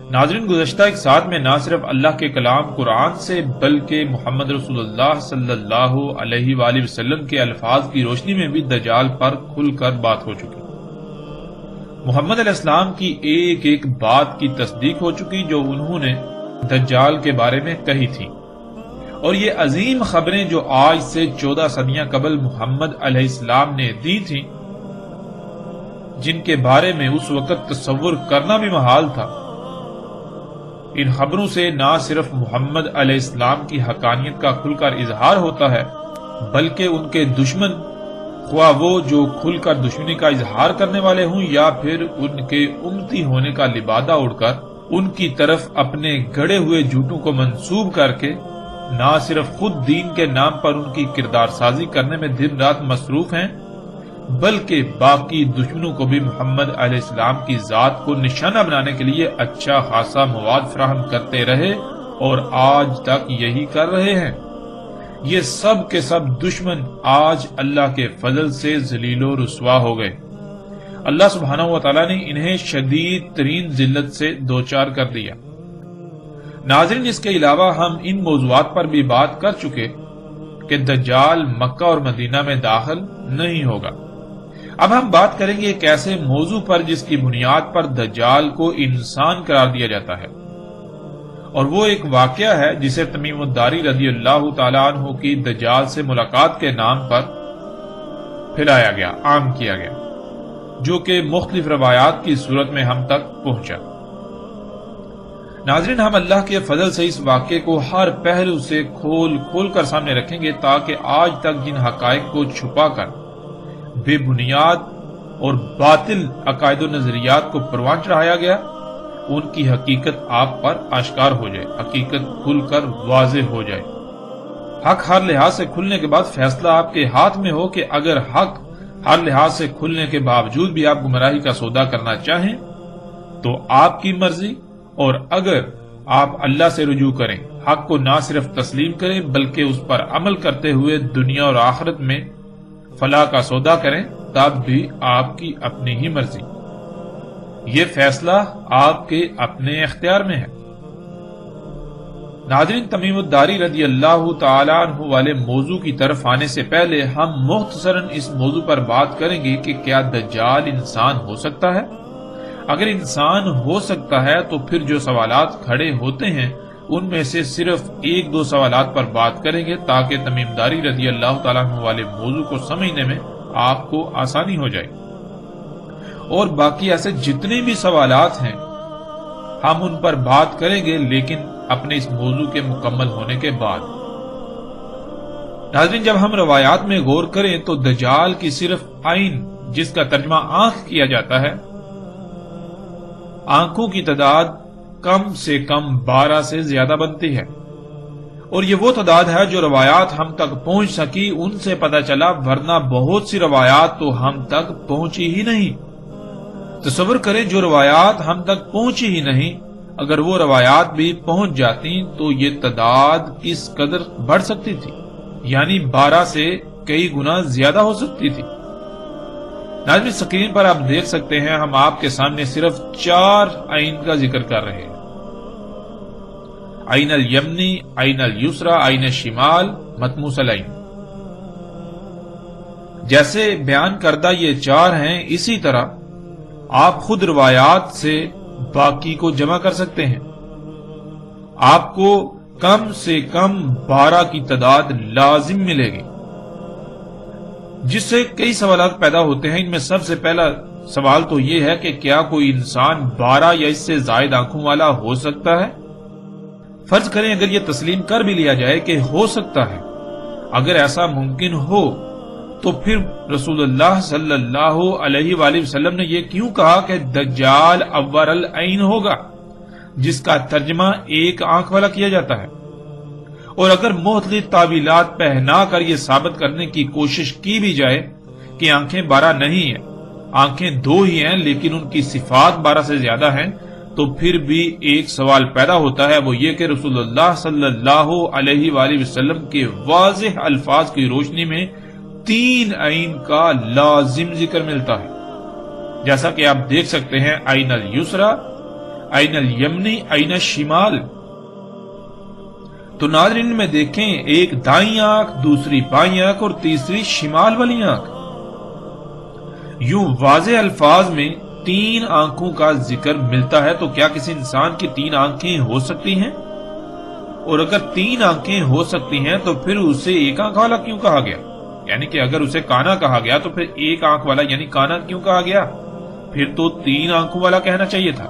ناظرین، گزشتہ ایک ساتھ میں نہ صرف اللہ کے کلام قرآن سے بلکہ محمد رسول اللہ صلی اللہ علیہ وآلہ وسلم کے الفاظ کی روشنی میں بھی دجال پر کھل کر بات ہو چکی۔ محمد علیہ السلام کی ایک ایک بات کی تصدیق ہو چکی جو انہوں نے دجال کے بارے میں کہی تھی، اور یہ عظیم خبریں جو آج سے 14 صدیاں قبل محمد علیہ السلام نے دی تھیں، جن کے بارے میں اس وقت تصور کرنا بھی محال تھا، ان خبروں سے نہ صرف محمد علیہ السلام کی حقانیت کا کھل کر اظہار ہوتا ہے بلکہ ان کے دشمن، خواہ وہ جو کھل کر دشمنی کا اظہار کرنے والے ہوں یا پھر ان کے امتی ہونے کا لبادہ اڑ کر ان کی طرف اپنے گڑے ہوئے جھوٹوں کو منسوب کر کے نہ صرف خود دین کے نام پر ان کی کردار سازی کرنے میں دن رات مصروف ہیں بلکہ باقی دشمنوں کو بھی محمد علیہ السلام کی ذات کو نشانہ بنانے کے لیے اچھا خاصا مواد فراہم کرتے رہے اور آج تک یہی کر رہے ہیں۔ یہ سب کے سب دشمن آج اللہ کے فضل سے ذلیل و رسوا ہو گئے۔ اللہ سبحانہ و تعالیٰ نے انہیں شدید ترین ذلت سے دوچار کر دیا۔ ناظرین، اس کے علاوہ ہم ان موضوعات پر بھی بات کر چکے کہ دجال مکہ اور مدینہ میں داخل نہیں ہوگا۔ اب ہم بات کریں گے ایک ایسے موضوع پر جس کی بنیاد پر دجال کو انسان قرار دیا جاتا ہے، اور وہ ایک واقعہ ہے جسے تمیم الداری رضی اللہ تعالیٰ عنہ کی دجال سے ملاقات کے نام پر پھیلایا گیا، عام کیا گیا، جو کہ مختلف روایات کی صورت میں ہم تک پہنچا۔ ناظرین، ہم اللہ کے فضل سے اس واقعے کو ہر پہلو سے کھول کر سامنے رکھیں گے تاکہ آج تک جن حقائق کو چھپا کر بے بنیاد اور باطل عقائد و نظریات کو پروان چڑھایا گیا، ان کی حقیقت آپ پر آشکار ہو جائے، حقیقت کھل کر واضح ہو جائے۔ حق ہر لحاظ سے کھلنے کے بعد فیصلہ آپ کے ہاتھ میں ہو کہ اگر حق ہر لحاظ سے کھلنے کے باوجود بھی آپ گمراہی کا سودا کرنا چاہیں تو آپ کی مرضی، اور اگر آپ اللہ سے رجوع کریں، حق کو نہ صرف تسلیم کریں بلکہ اس پر عمل کرتے ہوئے دنیا اور آخرت میں فلاح کا سودا کریں، تب بھی آپ کی اپنی ہی مرضی۔ یہ فیصلہ آپ کے اپنے اختیار میں ہے۔ ناظرین، تمیم الداری رضی اللہ تعالیٰ عنہ والے موضوع کی طرف آنے سے پہلے ہم مختصراً اس موضوع پر بات کریں گے کہ کیا دجال انسان ہو سکتا ہے؟ اگر انسان ہو سکتا ہے تو پھر جو سوالات کھڑے ہوتے ہیں ان میں سے صرف ایک دو سوالات پر بات کریں گے تاکہ تمیم داری رضی اللہ تعالیٰ عنہ والے موضوع کو سمجھنے میں آپ کو آسانی ہو جائے، اور باقی ایسے جتنے بھی سوالات ہیں ہم ان پر بات کریں گے لیکن اپنے اس موضوع کے مکمل ہونے کے بعد۔ ناظرین، جب ہم روایات میں غور کریں تو دجال کی صرف عین، جس کا ترجمہ آنکھ کیا جاتا ہے، آنکھوں کی تعداد کم سے کم 12 سے زیادہ بنتی ہے، اور یہ وہ تعداد ہے جو روایات ہم تک پہنچ سکی ان سے پتہ چلا، ورنہ بہت سی روایات تو ہم تک پہنچی ہی نہیں۔ تصور کریں جو روایات ہم تک پہنچی ہی نہیں، اگر وہ روایات بھی پہنچ جاتی تو یہ تعداد کس قدر بڑھ سکتی تھی، یعنی 12 سے کئی گنا زیادہ ہو سکتی تھی۔ ناظرین، سکرین پر آپ دیکھ سکتے ہیں ہم آپ کے سامنے صرف 4 عین کا ذکر کر رہے ہیں: عین الیمنی، عین الیسرا، عین شمال، مطموس العین۔ جیسے بیان کردہ یہ 4 ہیں، اسی طرح آپ خود روایات سے باقی کو جمع کر سکتے ہیں۔ آپ کو کم سے کم 12 کی تعداد لازم ملے گی، جس سے کئی سوالات پیدا ہوتے ہیں۔ ان میں سب سے پہلا سوال تو یہ ہے کہ کیا کوئی انسان 12 یا اس سے زائد آنکھوں والا ہو سکتا ہے؟ فرض کریں اگر یہ تسلیم کر بھی لیا جائے کہ ہو سکتا ہے، اگر ایسا ممکن ہو تو پھر رسول اللہ صلی اللہ علیہ وآلہ وسلم نے یہ کیوں کہا کہ دجال اور العین ہوگا، جس کا ترجمہ ایک آنکھ والا کیا جاتا ہے؟ اور اگر مختلف تعویلات پہنا کر یہ ثابت کرنے کی کوشش کی بھی جائے کہ آنکھیں 12 نہیں ہیں، آنکھیں 2 ہی ہیں لیکن ان کی صفات 12 سے زیادہ ہیں، تو پھر بھی ایک سوال پیدا ہوتا ہے، وہ یہ کہ رسول اللہ صلی اللہ علیہ وآلہ وسلم کے واضح الفاظ کی روشنی میں 3 عین کا لازم ذکر ملتا ہے، جیسا کہ آپ دیکھ سکتے ہیں: عین الیسرا، این الیمنی این الشمال۔ تو ناظرین میں دیکھیں، ایک دائیں آنکھ، دوسری بائیں آنکھ اور تیسری شمال والی آنکھ۔ یوں واضح الفاظ میں 3 آنکھوں کا ذکر ملتا ہے، تو کیا کسی انسان کی 3 آنکھیں ہو سکتی ہیں؟ اور اگر 3 آنکھیں ہو سکتی ہیں تو پھر اسے ایک آنکھ والا کیوں کہا گیا؟ یعنی کہ اگر اسے کانا کہا گیا تو پھر ایک آنکھ والا یعنی کانا کیوں کہا گیا؟ پھر تو 3 آنکھوں والا کہنا چاہیے تھا۔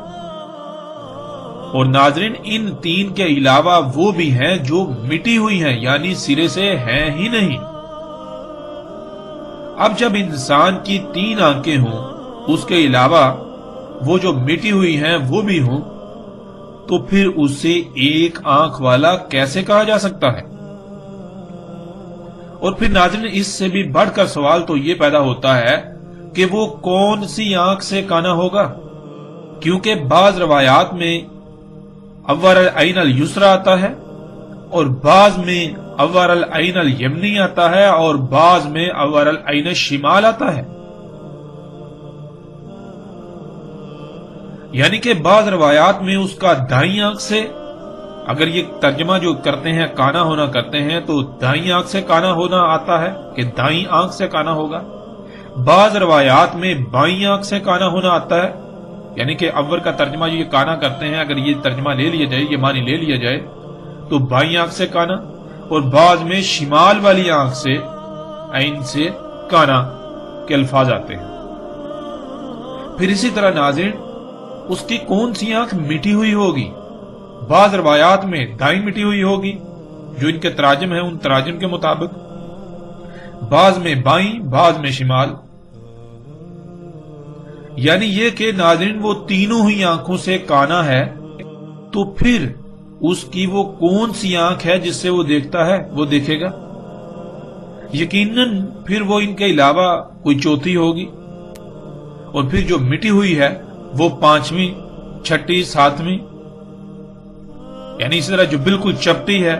اور ناظرین، ان 3 کے علاوہ وہ بھی ہیں جو مٹی ہوئی ہیں، یعنی سرے سے ہیں ہی نہیں۔ اب جب انسان کی 3 آنکھیں ہوں، اس کے علاوہ وہ جو مٹی ہوئی ہیں وہ بھی ہوں، تو پھر اسے ایک آنکھ والا کیسے کہا جا سکتا ہے؟ اور پھر ناظرین، اس سے بھی بڑھ کر سوال تو یہ پیدا ہوتا ہے کہ وہ کون سی آنکھ سے کانا ہوگا، کیونکہ بعض روایات میں اول العین الیسریٰ آتا ہے اور بعض میں اول العین الیمنی آتا ہے اور بعض میں اول العین الشمال آتا ہے۔ یعنی کہ بعض روایات میں اس کا دائیں آنکھ سے، اگر یہ ترجمہ جو کرتے ہیں کانا ہونا کرتے ہیں تو دائیں آنکھ سے کانا ہونا آتا ہے کہ دائیں آنکھ سے کانا ہوگا۔ بعض روایات میں بائیں آنکھ سے کانا ہونا آتا ہے، یعنی کہ اول کا ترجمہ جو یہ کانا کرتے ہیں، اگر یہ ترجمہ لے لیا جائے، یہ معنی لے لیا جائے تو بائیں آنکھ سے کانا، اور بعض میں شمال والی آنکھ سے عین سے کانا کے الفاظ آتے ہیں۔ پھر اسی طرح ناظرین، اس کی کون سی آنکھ مٹی ہوئی ہوگی؟ بعض روایات میں دائیں مٹی ہوئی ہوگی جو ان کے تراجم ہیں، ان تراجم کے مطابق، بعض میں بائیں، بعض میں شمال۔ یعنی یہ کہ ناظرین وہ تینوں ہی آنکھوں سے کانا ہے، تو پھر اس کی وہ کون سی آنکھ ہے جس سے وہ دیکھتا ہے، وہ دیکھے گا؟ یقیناً پھر وہ ان کے علاوہ کوئی چوتھی ہوگی، اور پھر جو مٹی ہوئی ہے وہ 5ویں، 6ٹھی، 7ویں، یعنی اسی طرح جو بالکل چپٹی ہے۔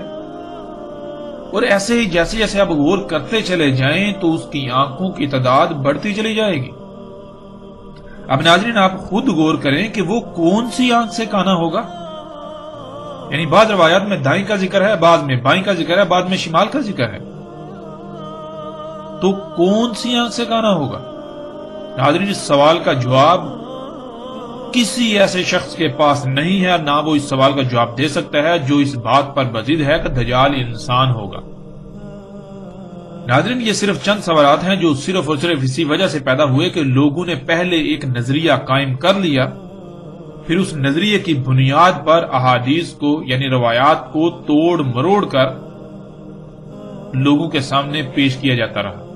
اور ایسے ہی جیسے جیسے آپ غور کرتے چلے جائیں تو اس کی آنکھوں کی تعداد بڑھتی چلی جائے گی۔ اب ناظرین، آپ خود غور کریں کہ وہ کون سی آنکھ سے کانا ہوگا۔ یعنی بعض روایات میں دائیں کا ذکر ہے، بعض میں بائیں کا ذکر ہے، بعض میں شمال کا ذکر ہے، تو کون سی آنکھ سے کانا ہوگا؟ ناظرین، اس سوال کا جواب کسی ایسے شخص کے پاس نہیں ہے، نہ وہ اس سوال کا جواب دے سکتا ہے جو اس بات پر بزد ہے کہ دجال انسان ہوگا۔ ناظرین، یہ صرف چند سوالات ہیں جو صرف اور صرف اسی وجہ سے پیدا ہوئے کہ لوگوں نے پہلے ایک نظریہ قائم کر لیا، پھر اس نظریے کی بنیاد پر احادیث کو یعنی روایات کو توڑ مروڑ کر لوگوں کے سامنے پیش کیا جاتا رہا۔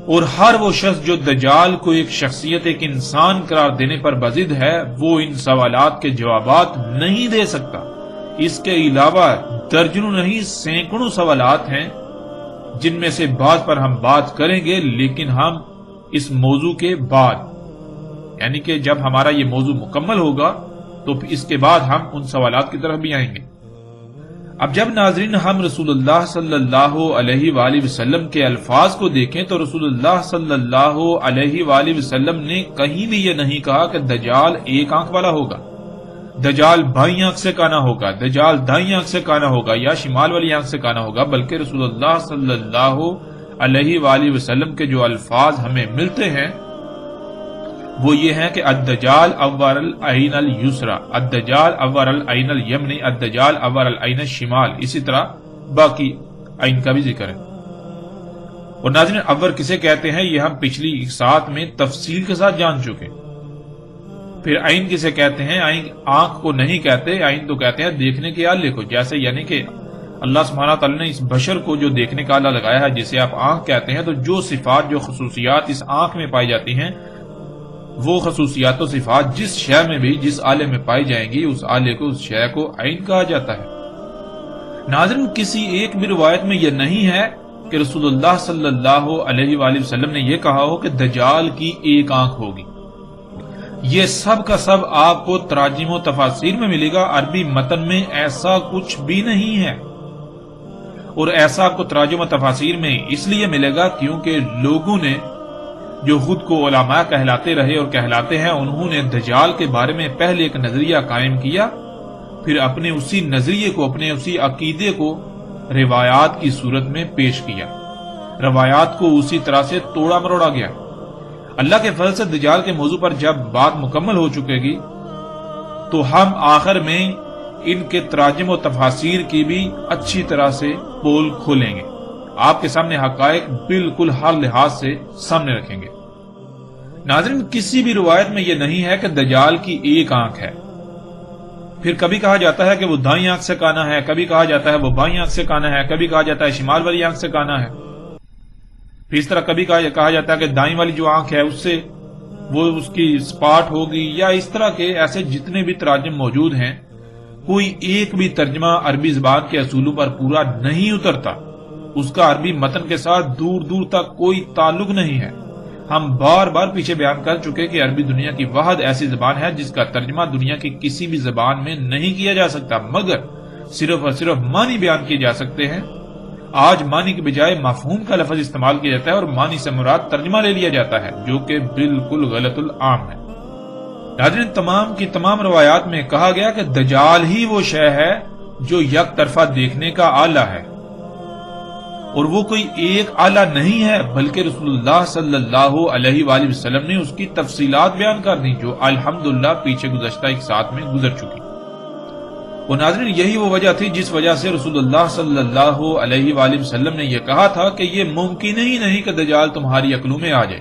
اور ہر وہ شخص جو دجال کو ایک شخصیت، ایک انسان قرار دینے پر بزد ہے، وہ ان سوالات کے جوابات نہیں دے سکتا۔ اس کے علاوہ درجنوں نہیں سینکڑوں سوالات ہیں جن میں سے بعض پر ہم بات کریں گے، لیکن ہم اس موضوع کے بعد، یعنی کہ جب ہمارا یہ موضوع مکمل ہوگا تو اس کے بعد ہم ان سوالات کی طرف بھی آئیں گے۔ اب جب ناظرین ہم رسول اللہ صلی اللہ علیہ وآلہ وسلم کے الفاظ کو دیکھیں تو رسول اللہ صلی اللہ علیہ وآلہ وسلم نے کہیں بھی یہ نہیں کہا کہ دجال ایک آنکھ والا ہوگا، دجال بائیں آنکھ سے کانا ہوگا، دجال دائیں آنکھ سے کانا ہوگا یا شمال والی آنکھ سے کانا ہوگا، بلکہ رسول اللہ صلی اللہ علیہ وآلہ وسلم کے جو الفاظ ہمیں ملتے ہیں وہ یہ ہیں کہ الدجال اول العین الیسریٰ، الدجال اول العین الیمنی، الدجال اول العین الشمال، اسی طرح باقی عین کا بھی ذکر ہے۔ اور ناظرین، اول کسے کہتے ہیں یہ ہم پچھلی ساتھ میں تفصیل کے ساتھ جان چکے۔ پھر عین کسے کہتے ہیں؟ عین آنکھ کو نہیں کہتے، عین تو کہتے ہیں دیکھنے کے آلے کو، جیسے یعنی کہ اللہ سبحانہ تعالیٰ نے اس بشر کو جو دیکھنے کا آلہ لگایا ہے جسے آپ آنکھ کہتے ہیں، تو جو صفات، جو خصوصیات اس آنکھ میں پائی جاتی ہیں، وہ خصوصیات و صفات جس شے میں بھی، جس آلے میں پائی جائیں گی، اس آلے کو، اس شے کو عین کہا جاتا ہے۔ ناظرین، کسی ایک بھی روایت میں یہ نہیں ہے کہ رسول اللہ صلی اللہ علیہ وآلہ وسلم نے یہ کہا ہو کہ دجال کی ایک آنکھ ہوگی۔ یہ سب کا سب آپ کو تراجم و تفاسیر میں ملے گا، عربی متن میں ایسا کچھ بھی نہیں ہے، اور ایسا آپ کو تراجم و تفاسیر میں اس لیے ملے گا کیونکہ لوگوں نے جو خود کو علماء کہلاتے رہے اور کہلاتے ہیں، انہوں نے دجال کے بارے میں پہلے ایک نظریہ قائم کیا، پھر اپنے اسی نظریے کو، اپنے اسی عقیدے کو روایات کی صورت میں پیش کیا، روایات کو اسی طرح سے توڑا مروڑا گیا۔ اللہ کے فضل سے دجال کے موضوع پر جب بات مکمل ہو چکے گی تو ہم آخر میں ان کے تراجم و تفاسیر کی بھی اچھی طرح سے پول کھولیں گے، آپ کے سامنے حقائق بالکل ہر لحاظ سے سامنے رکھیں گے۔ ناظرین، کسی بھی روایت میں یہ نہیں ہے کہ دجال کی ایک آنکھ ہے، پھر کبھی کہا جاتا ہے کہ وہ دائیں آنکھ سے کانا ہے، کبھی کہا جاتا ہے وہ بائیں آنکھ سے کانا ہے، کبھی کہا جاتا ہے شمال والی آنکھ سے کانا ہے، پھر اس طرح کبھی کہا جاتا ہے کہ دائیں والی جو آنکھ ہے اس سے وہ اس کی سپاٹ ہوگی، یا اس طرح کے ایسے جتنے بھی تراجم موجود ہیں، کوئی ایک بھی ترجمہ عربی زبان کے اصولوں پر پورا نہیں اترتا، اس کا عربی متن کے ساتھ دور دور تک کوئی تعلق نہیں ہے۔ ہم بار بار پیچھے بیان کر چکے کہ عربی دنیا کی واحد ایسی زبان ہے جس کا ترجمہ دنیا کی کسی بھی زبان میں نہیں کیا جا سکتا، مگر صرف اور صرف معنی بیان کیے جا سکتے ہیں۔ آج معنی کے بجائے مفہوم کا لفظ استعمال کیا جاتا ہے اور معنی سے مراد ترجمہ لے لیا جاتا ہے، جو کہ بالکل غلط العام ہے۔ ناظرین، تمام کی تمام روایات میں کہا گیا کہ دجال ہی وہ شے ہے جو یک طرفہ دیکھنے کا آلہ ہے، اور وہ کوئی ایک آلہ نہیں ہے، بلکہ رسول اللہ صلی اللہ علیہ وآلہ وسلم نے اس کی تفصیلات بیان کر دی، جو الحمدللہ پیچھے گزشتہ ایک ساتھ میں گزر چکی۔ اور ناظرین، یہی وہ وجہ تھی جس وجہ سے رسول اللہ صلی اللہ علیہ وآلہ وسلم نے یہ کہا تھا کہ یہ ممکن ہی نہیں کہ دجال تمہاری عقلوں میں آ جائے،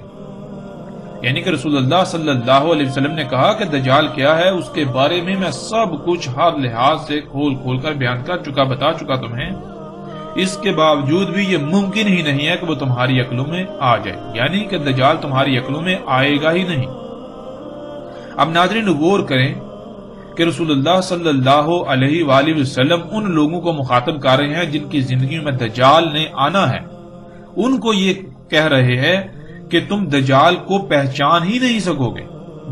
یعنی کہ رسول اللہ صلی اللہ علیہ وسلم نے کہا کہ دجال کیا ہے، اس کے بارے میں میں سب کچھ ہر لحاظ سے کھول کھول کر بیان کر چکا، بتا چکا تمہیں، اس کے باوجود بھی یہ ممکن ہی نہیں ہے کہ وہ تمہاری عقلوں میں آ جائے، یعنی کہ دجال تمہاری عقلوں میں آئے گا ہی نہیں۔ اب ناظرین غور کریں کہ رسول اللہ صلی اللہ علیہ وآلہ وسلم ان لوگوں کو مخاطب کر رہے ہیں جن کی زندگی میں دجال نے آنا ہے، ان کو یہ کہہ رہے ہیں کہ تم دجال کو پہچان ہی نہیں سکو گے،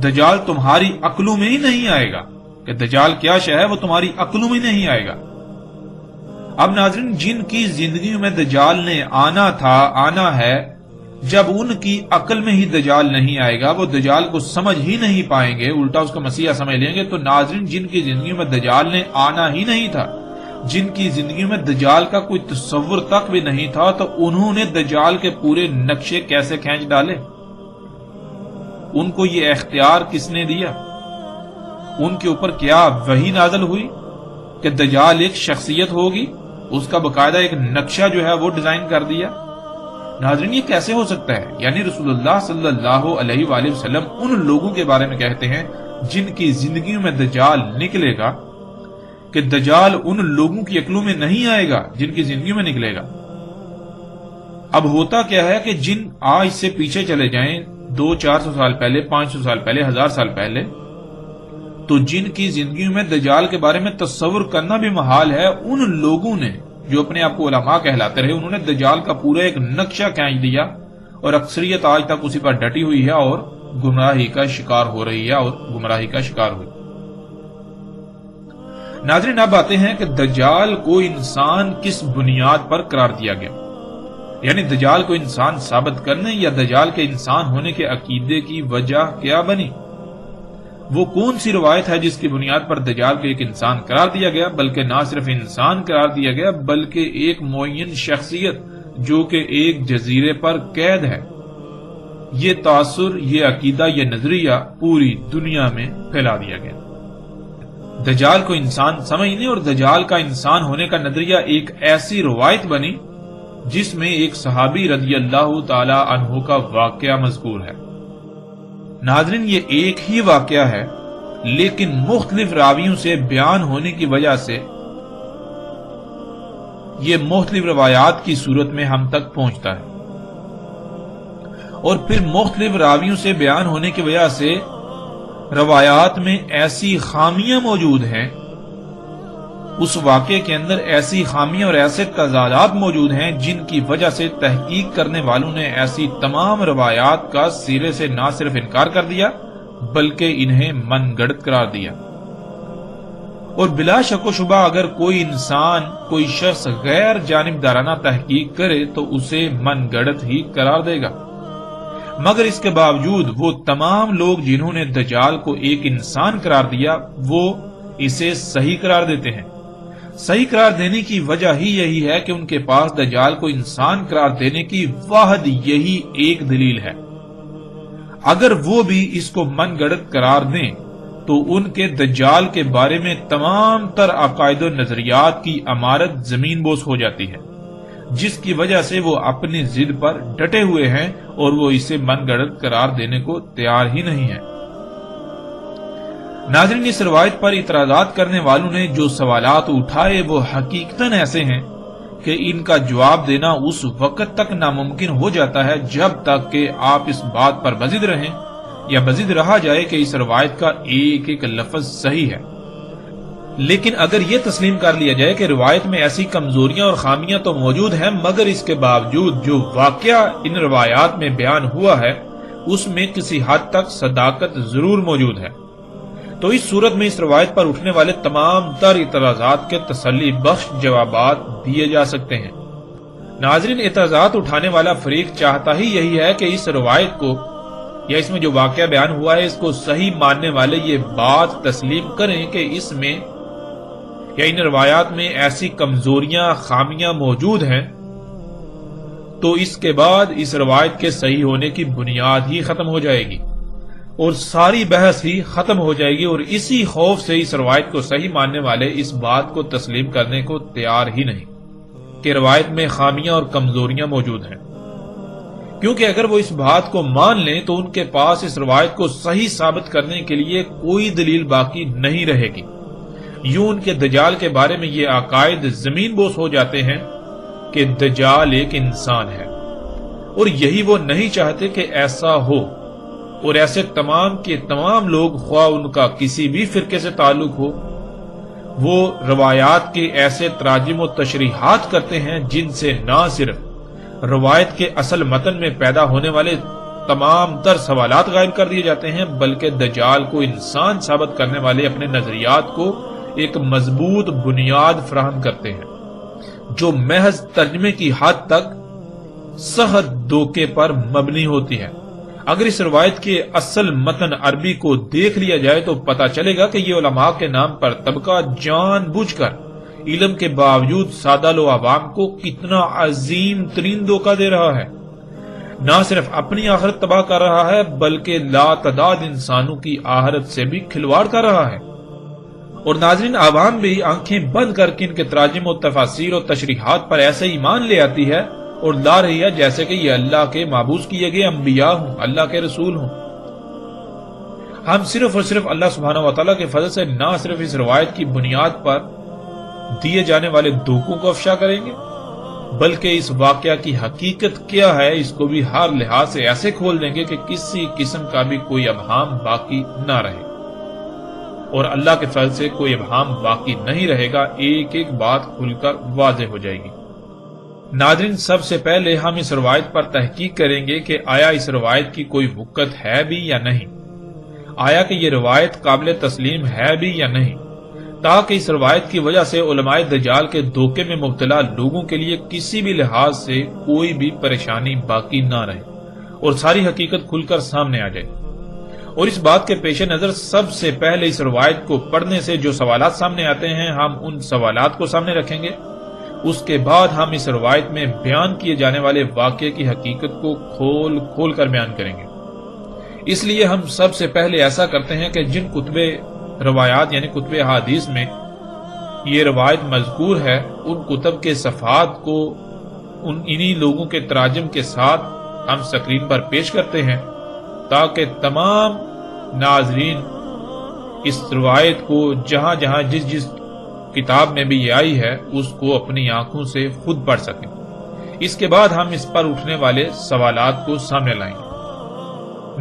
دجال تمہاری عقلوں میں ہی نہیں آئے گا، کہ دجال کیا شے ہے وہ تمہاری عقلوں میں نہیں آئے گا۔ اب ناظرین، جن کی زندگی میں دجال نے آنا تھا، آنا ہے، جب ان کی عقل میں ہی دجال نہیں آئے گا، وہ دجال کو سمجھ ہی نہیں پائیں گے، الٹا اس کا مسیحا سمجھ لیں گے، تو ناظرین جن کی زندگی میں دجال نے آنا ہی نہیں تھا، جن کی زندگی میں دجال کا کوئی تصور تک بھی نہیں تھا، تو انہوں نے دجال کے پورے نقشے کیسے کھینچ ڈالے؟ ان کو یہ اختیار کس نے دیا؟ ان کے اوپر کیا وحی نازل ہوئی کہ دجال ایک شخصیت ہوگی؟ اس کا باقاعدہ ایک نقشہ جو ہے وہ ڈیزائن کر دیا۔ ناظرین، یہ کیسے ہو سکتا ہے؟ یعنی رسول اللہ صلی اللہ علیہ وآلہ وسلم ان لوگوں کے بارے میں کہتے ہیں جن کی زندگی میں دجال نکلے گا، کہ دجال ان لوگوں کی عقلوں میں نہیں آئے گا جن کی زندگی میں نکلے گا۔ اب ہوتا کیا ہے کہ جن آج سے پیچھے چلے جائیں 200-400 سال پہلے، 500 سال پہلے، 1000 سال پہلے، تو جن کی زندگی میں دجال کے بارے میں تصور کرنا بھی محال ہے، ان لوگوں نے جو اپنے آپ کو علماء کہلاتے رہے، انہوں نے دجال کا پورا ایک نقشہ کھینچ دیا، اور اکثریت آج تک اسی پر ڈٹی ہوئی ہے اور گمراہی کا شکار ہو رہی ہے اور گمراہی کا شکار ہوئی۔ ناظرین، اب آتے ہیں کہ دجال کو انسان کس بنیاد پر قرار دیا گیا، یعنی دجال کو انسان ثابت کرنے یا دجال کے انسان ہونے کے عقیدے کی وجہ کیا بنی؟ وہ کون سی روایت ہے جس کی بنیاد پر دجال کو ایک انسان قرار دیا گیا، بلکہ نہ صرف انسان قرار دیا گیا بلکہ ایک معین شخصیت جو کہ ایک جزیرے پر قید ہے؟ یہ تاثر، یہ عقیدہ، یہ نظریہ پوری دنیا میں پھیلا دیا گیا۔ دجال کو انسان سمجھنے اور دجال کا انسان ہونے کا نظریہ ایک ایسی روایت بنی جس میں ایک صحابی رضی اللہ تعالی عنہ کا واقعہ مذکور ہے۔ ناظرین، یہ ایک ہی واقعہ ہے لیکن مختلف راویوں سے بیان ہونے کی وجہ سے یہ مختلف روایات کی صورت میں ہم تک پہنچتا ہے، اور پھر مختلف راویوں سے بیان ہونے کی وجہ سے روایات میں ایسی خامیاں موجود ہیں، اس واقعے کے اندر ایسی خامیاں اور ایسے تضادات موجود ہیں جن کی وجہ سے تحقیق کرنے والوں نے ایسی تمام روایات کا سرے سے نہ صرف انکار کر دیا بلکہ انہیں من گڑت قرار دیا۔ اور بلا شک و شبہ اگر کوئی انسان، کوئی شخص غیر جانبدارانہ تحقیق کرے تو اسے من گڑت ہی قرار دے گا، مگر اس کے باوجود وہ تمام لوگ جنہوں نے دجال کو ایک انسان قرار دیا وہ اسے صحیح قرار دیتے ہیں۔ صحیح قرار دینے کی وجہ ہی یہی ہے کہ ان کے پاس دجال کو انسان قرار دینے کی واحد یہی ایک دلیل ہے۔ اگر وہ بھی اس کو من گڑت قرار دیں تو ان کے دجال کے بارے میں تمام تر عقائد و نظریات کی عمارت زمین بوس ہو جاتی ہے، جس کی وجہ سے وہ اپنی ضد پر ڈٹے ہوئے ہیں اور وہ اسے من گڑت قرار دینے کو تیار ہی نہیں ہے۔ ناظرین، اس روایت پر اعتراضات کرنے والوں نے جو سوالات اٹھائے وہ حقیقتاً ایسے ہیں کہ ان کا جواب دینا اس وقت تک ناممکن ہو جاتا ہے جب تک کہ آپ اس بات پر بضد رہیں یا بضد رہا جائے کہ اس روایت کا ایک ایک لفظ صحیح ہے۔ لیکن اگر یہ تسلیم کر لیا جائے کہ روایت میں ایسی کمزوریاں اور خامیاں تو موجود ہیں، مگر اس کے باوجود جو واقعہ ان روایات میں بیان ہوا ہے اس میں کسی حد تک صداقت ضرور موجود ہے، تو اس صورت میں اس روایت پر اٹھنے والے تمام تر اعتراضات کے تسلی بخش جوابات دیے جا سکتے ہیں۔ ناظرین، اعتراضات اٹھانے والا فریق چاہتا ہی یہی ہے کہ اس روایت کو یا اس میں جو واقعہ بیان ہوا ہے اس کو صحیح ماننے والے یہ بات تسلیم کریں کہ اس میں یا ان روایات میں ایسی کمزوریاں خامیاں موجود ہیں، تو اس کے بعد اس روایت کے صحیح ہونے کی بنیاد ہی ختم ہو جائے گی اور ساری بحث ہی ختم ہو جائے گی، اور اسی خوف سے اس روایت کو صحیح ماننے والے اس بات کو تسلیم کرنے کو تیار ہی نہیں کہ روایت میں خامیاں اور کمزوریاں موجود ہیں، کیونکہ اگر وہ اس بات کو مان لیں تو ان کے پاس اس روایت کو صحیح ثابت کرنے کے لیے کوئی دلیل باقی نہیں رہے گی۔ یوں ان کے دجال کے بارے میں یہ عقائد زمین بوس ہو جاتے ہیں کہ دجال ایک انسان ہے، اور یہی وہ نہیں چاہتے کہ ایسا ہو، اور ایسے تمام کے تمام لوگ خواہ ان کا کسی بھی فرقے سے تعلق ہو وہ روایات کے ایسے تراجم و تشریحات کرتے ہیں جن سے نہ صرف روایت کے اصل متن میں پیدا ہونے والے تمام تر سوالات غائب کر دیے جاتے ہیں، بلکہ دجال کو انسان ثابت کرنے والے اپنے نظریات کو ایک مضبوط بنیاد فراہم کرتے ہیں جو محض ترجمے کی حد تک سخت دھوکے پر مبنی ہوتی ہے۔ اگر اس روایت کے اصل متن عربی کو دیکھ لیا جائے تو پتہ چلے گا کہ یہ علماء کے نام پر طبقہ جان بوجھ کر علم کے باوجود سادہ لو عوام کو کتنا عظیم ترین دھوکہ دے رہا ہے، نہ صرف اپنی آخرت تباہ کر رہا ہے بلکہ لا تعداد انسانوں کی آخرت سے بھی کھلواڑ کر رہا ہے۔ اور ناظرین، عوام بھی آنکھیں بند کر کے ان کے تراجم و تفاسیر و تشریحات پر ایسے ایمان لے آتی ہے اور لا رہی ہے جیسے کہ یہ اللہ کے مابعوث کیے گئے انبیاء ہوں، اللہ کے رسول ہوں۔ ہم صرف اور صرف اللہ سبحانہ وتعالیٰ کے فضل سے نہ صرف اس روایت کی بنیاد پر دیے جانے والے دھوکوں کو افشا کریں گے بلکہ اس واقعہ کی حقیقت کیا ہے اس کو بھی ہر لحاظ سے ایسے کھول دیں گے کہ کسی قسم کا بھی کوئی ابہام باقی نہ رہے، اور اللہ کے فضل سے کوئی ابہام باقی نہیں رہے گا، ایک ایک بات کھل کر واضح ہو جائے گی۔ ناظرین، سب سے پہلے ہم اس روایت پر تحقیق کریں گے کہ آیا اس روایت کی کوئی وقت ہے بھی یا نہیں، آیا کہ یہ روایت قابل تسلیم ہے بھی یا نہیں، تاکہ اس روایت کی وجہ سے علماء دجال کے دھوکے میں مبتلا لوگوں کے لیے کسی بھی لحاظ سے کوئی بھی پریشانی باقی نہ رہے اور ساری حقیقت کھل کر سامنے آ جائے۔ اور اس بات کے پیش نظر سب سے پہلے اس روایت کو پڑھنے سے جو سوالات سامنے آتے ہیں ہم ان سوالات کو سامنے رکھیں گے، اس کے بعد ہم اس روایت میں بیان کیے جانے والے واقعے کی حقیقت کو کھول کھول کر بیان کریں گے۔ اس لیے ہم سب سے پہلے ایسا کرتے ہیں کہ جن کتب روایات یعنی کتب احادیث میں یہ روایت مذکور ہے ان کتب کے صفحات کو انہی لوگوں کے تراجم کے ساتھ ہم سکرین پر پیش کرتے ہیں تاکہ تمام ناظرین اس روایت کو جہاں جہاں جس کتاب میں بھی یہ آئی ہے اس کو اپنی آنکھوں سے خود پڑھ سکیں۔ اس کے بعد ہم اس پر اٹھنے والے سوالات کو سامنے لائیں گے۔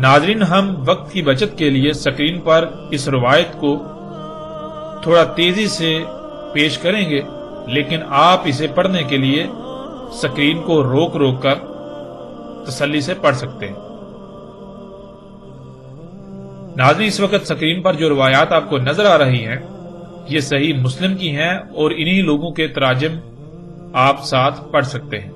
ناظرین، ہم وقت کی بچت کے لیے سکرین پر اس روایت کو تھوڑا تیزی سے پیش کریں گے، لیکن آپ اسے پڑھنے کے لیے سکرین کو روک روک کر تسلی سے پڑھ سکتے ہیں۔ ناظرین، اس وقت سکرین پر جو روایات آپ کو نظر آ رہی ہیں یہ صحیح مسلم کی ہیں اور انہی لوگوں کے تراجم آپ ساتھ پڑھ سکتے ہیں۔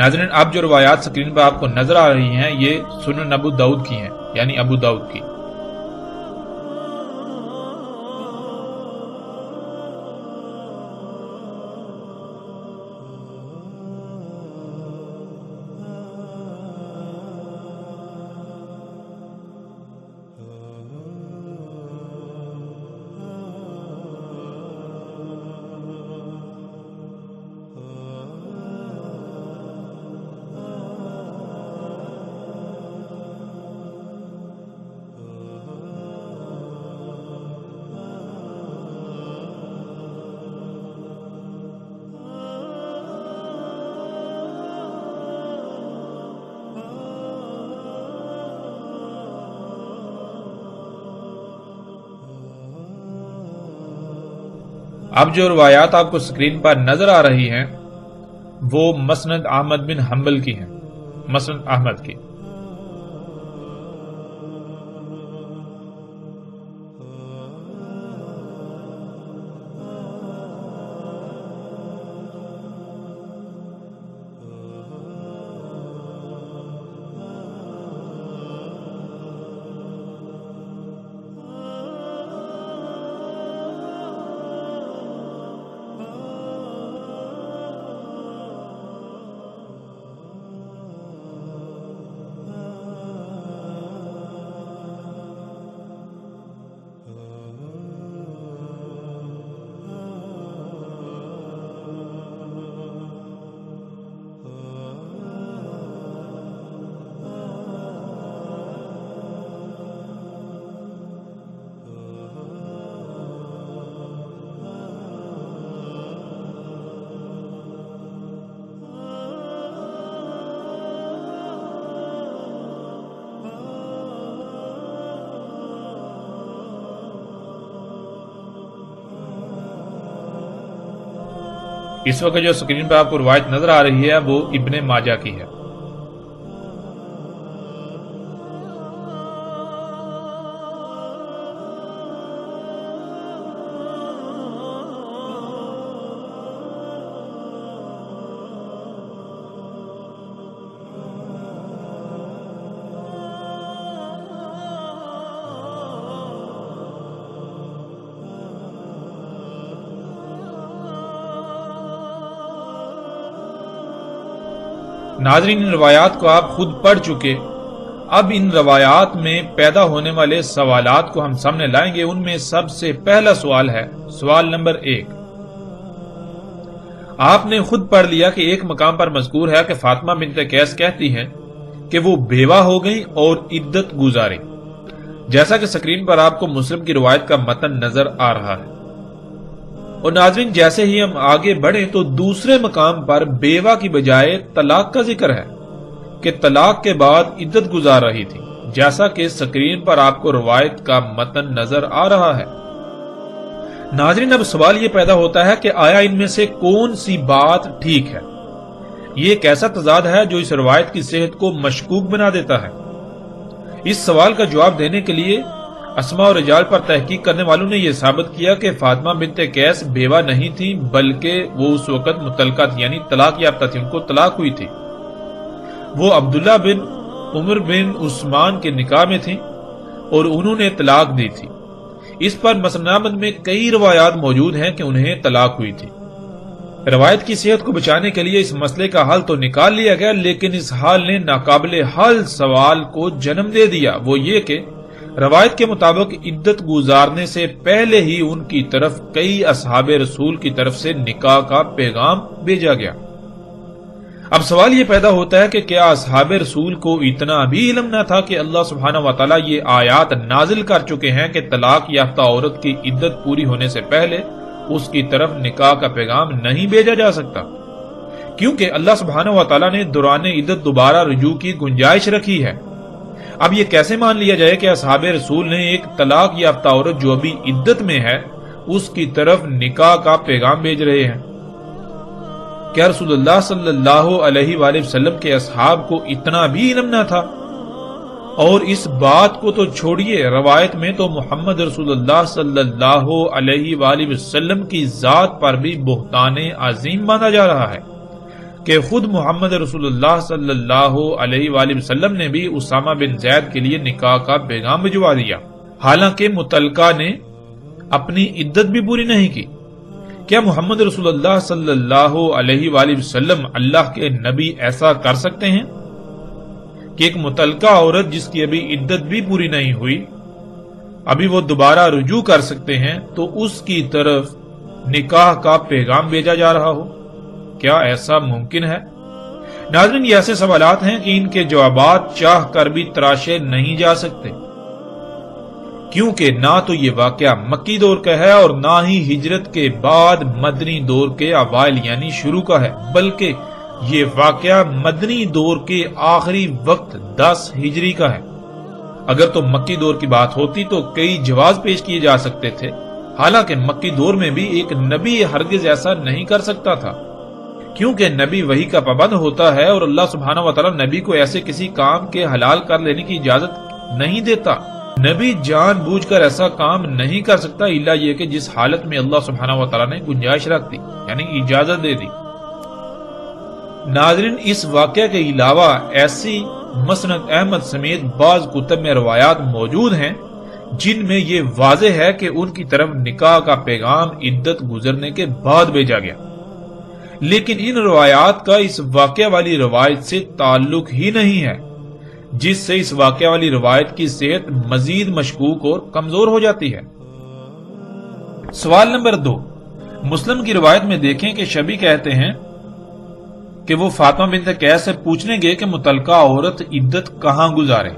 ناظرین اب جو روایات سکرین پر آپ کو نظر آ رہی ہیں یہ سنن ابو داؤد کی ہیں، یعنی ابو داؤد کی۔ اب جو روایات آپ کو سکرین پر نظر آ رہی ہیں وہ مسند احمد بن حنبل کی ہیں، مسند احمد کی۔ اس وقت جو سکرین پر آپ کو روایت نظر آ رہی ہے وہ ابن ماجہ کی ہے۔ ناظرین ان روایات کو آپ خود پڑھ چکے، اب ان روایات میں پیدا ہونے والے سوالات کو ہم سامنے لائیں گے۔ ان میں سب سے پہلا سوال ہے سوال نمبر 1۔ آپ نے خود پڑھ لیا کہ ایک مقام پر مذکور ہے کہ فاطمہ بنت قیس کہتی ہیں کہ وہ بیوہ ہو گئیں اور عدت گزاریں، جیسا کہ سکرین پر آپ کو مسلم کی روایت کا متن نظر آ رہا ہے۔ اور ناظرین جیسے ہی ہم آگے بڑھیں تو دوسرے مقام پر بیوہ کی بجائے طلاق کا ذکر ہے کہ طلاق کے بعد عدت گزار رہی تھی، جیسا کہ سکرین پر آپ کو روایت کا متن نظر آ رہا ہے۔ ناظرین اب سوال یہ پیدا ہوتا ہے کہ آیا ان میں سے کون سی بات ٹھیک ہے؟ یہ ایک ایسا تضاد ہے جو اس روایت کی صحت کو مشکوک بنا دیتا ہے۔ اس سوال کا جواب دینے کے لیے اسماء اور رجال پر تحقیق کرنے والوں نے یہ ثابت کیا کہ فاطمہ بنت قیس بیوہ نہیں تھی، بلکہ وہ اس وقت مطلقہ تھی، یعنی طلاق یافتہ تھی، ان کو طلاق ہوئی تھی۔ وہ عبداللہ بن عمر بن عثمان کے نکاح میں تھی اور انہوں نے طلاق دی تھی۔ اس پر مسند احمد میں کئی روایات موجود ہیں کہ انہیں طلاق ہوئی تھی۔ روایت کی صحت کو بچانے کے لیے اس مسئلے کا حل تو نکال لیا گیا، لیکن اس حال نے ناقابل حل سوال کو جنم دے دیا، وہ یہ کہ روایت کے مطابق عدت گزارنے سے پہلے ہی ان کی طرف کئی اصحاب رسول کی طرف سے نکاح کا پیغام بھیجا گیا۔ اب سوال یہ پیدا ہوتا ہے کہ کیا اصحاب رسول کو اتنا بھی علم نہ تھا کہ اللہ سبحانہ وتعالی یہ آیات نازل کر چکے ہیں کہ طلاق یافتہ عورت کی عدت پوری ہونے سے پہلے اس کی طرف نکاح کا پیغام نہیں بھیجا جا سکتا، کیونکہ اللہ سبحانہ وتعالی نے دوران عدت دوبارہ رجوع کی گنجائش رکھی ہے۔ اب یہ کیسے مان لیا جائے کہ اصحاب رسول نے ایک طلاق یافتہ عورت جو ابھی عدت میں ہے اس کی طرف نکاح کا پیغام بھیج رہے ہیں؟ کیا رسول اللہ صلی اللہ علیہ وآلہ وسلم کے اصحاب کو اتنا بھی علم نہ تھا؟ اور اس بات کو تو چھوڑیے، روایت میں تو محمد رسول اللہ صلی اللہ علیہ وآلہ وسلم کی ذات پر بھی بہتان عظیم باندھا جا رہا ہے کہ خود محمد رسول اللہ صلی اللہ علیہ وآلہ وسلم نے بھی اسامہ بن زید کے لیے نکاح کا پیغام بھجوا دیا، حالانکہ متعلقہ نے اپنی عدت بھی پوری نہیں کی۔ کیا محمد رسول اللہ صلی اللہ علیہ وآلہ وسلم اللہ کے نبی ایسا کر سکتے ہیں کہ ایک متعلقہ عورت جس کی ابھی عدت بھی پوری نہیں ہوئی، ابھی وہ دوبارہ رجوع کر سکتے ہیں، تو اس کی طرف نکاح کا پیغام بھیجا جا رہا ہو؟ کیا ایسا ممکن ہے؟ ناظرین، یہ ایسے سوالات ہیں کہ ان کے جوابات چاہ کر بھی تراشے نہیں جا سکتے، کیونکہ نہ تو یہ واقعہ مکی دور کا ہے اور نہ ہی ہجرت کے بعد مدنی دور کے اوائل یعنی شروع کا ہے، بلکہ یہ واقعہ مدنی دور کے آخری وقت 10 ہجری کا ہے۔ اگر تو مکی دور کی بات ہوتی تو کئی جواز پیش کیے جا سکتے تھے، حالانکہ مکی دور میں بھی ایک نبی ہرگز ایسا نہیں کر سکتا تھا، کیونکہ نبی وحی کا پابند ہوتا ہے اور اللہ سبحانہ وتعالی نبی کو ایسے کسی کام کے حلال کر لینے کی اجازت نہیں دیتا۔ نبی جان بوجھ کر ایسا کام نہیں کر سکتا الا یہ کہ جس حالت میں اللہ سبحانہ وتعالی نے گنجائش رکھ دی، یعنی اجازت دے دی۔ ناظرین، اس واقعہ کے علاوہ ایسی مسند احمد سمیت بعض کتب میں روایات موجود ہیں جن میں یہ واضح ہے کہ ان کی طرف نکاح کا پیغام عدت گزرنے کے بعد بھیجا گیا، لیکن ان روایات کا اس واقعہ والی روایت سے تعلق ہی نہیں ہے، جس سے اس واقعہ والی روایت کی صحت مزید مشکوک اور کمزور ہو جاتی ہے۔ سوال نمبر 2، مسلم کی روایت میں دیکھیں کہ شبی کہتے ہیں کہ وہ فاطمہ بنت قیس سے پوچھنے گئے کہ متعلقہ عورت عدت کہاں گزارے،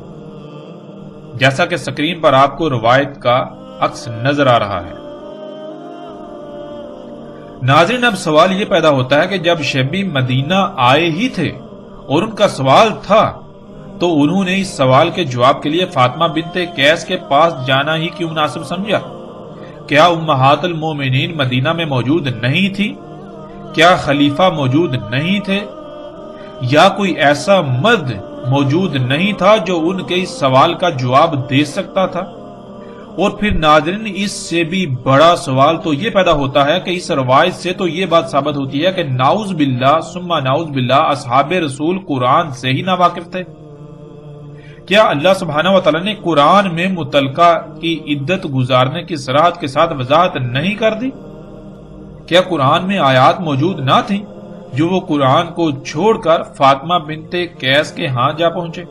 جیسا کہ سکرین پر آپ کو روایت کا عکس نظر آ رہا ہے۔ ناظرین، اب سوال یہ پیدا ہوتا ہے کہ جب شبی مدینہ آئے ہی تھے اور ان کا سوال تھا تو انہوں نے اس سوال کے جواب کے لیے فاطمہ بنت قیس کے پاس جانا ہی کیوں مناسب سمجھا؟ کیا امہات المومنین مدینہ میں موجود نہیں تھی؟ کیا خلیفہ موجود نہیں تھے؟ یا کوئی ایسا مرد موجود نہیں تھا جو ان کے اس سوال کا جواب دے سکتا تھا؟ اور پھر ناظرین، اس سے بھی بڑا سوال تو یہ پیدا ہوتا ہے کہ اس روایت سے تو یہ بات ثابت ہوتی ہے کہ نعوذ باللہ ثم نعوذ باللہ اصحاب رسول قرآن سے ہی ناواقف تھے۔ کیا اللہ سبحانہ وتعالی نے قرآن میں متعلقہ کی عدت گزارنے کی صراحت کے ساتھ وضاحت نہیں کر دی؟ کیا قرآن میں آیات موجود نہ تھیں جو وہ قرآن کو چھوڑ کر فاطمہ بنت قیس کے ہاں جا پہنچے؟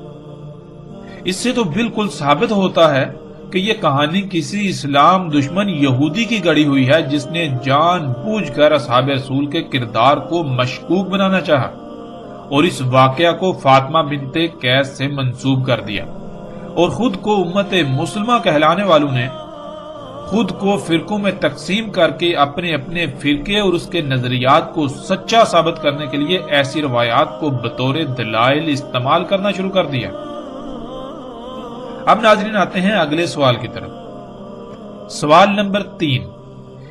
اس سے تو بالکل ثابت ہوتا ہے کہ یہ کہانی کسی اسلام دشمن یہودی کی گڑی ہوئی ہے جس نے جان بوجھ کر اصحاب رسول کے کردار کو مشکوک بنانا چاہا اور اس واقعہ کو فاطمہ بنت قیس سے منسوب کر دیا، اور خود کو امت مسلمہ کہلانے والوں نے خود کو فرقوں میں تقسیم کر کے اپنے اپنے فرقے اور اس کے نظریات کو سچا ثابت کرنے کے لیے ایسی روایات کو بطور دلائل استعمال کرنا شروع کر دیا۔ اب ناظرین آتے ہیں اگلے سوال کی طرف۔ سوال نمبر 3،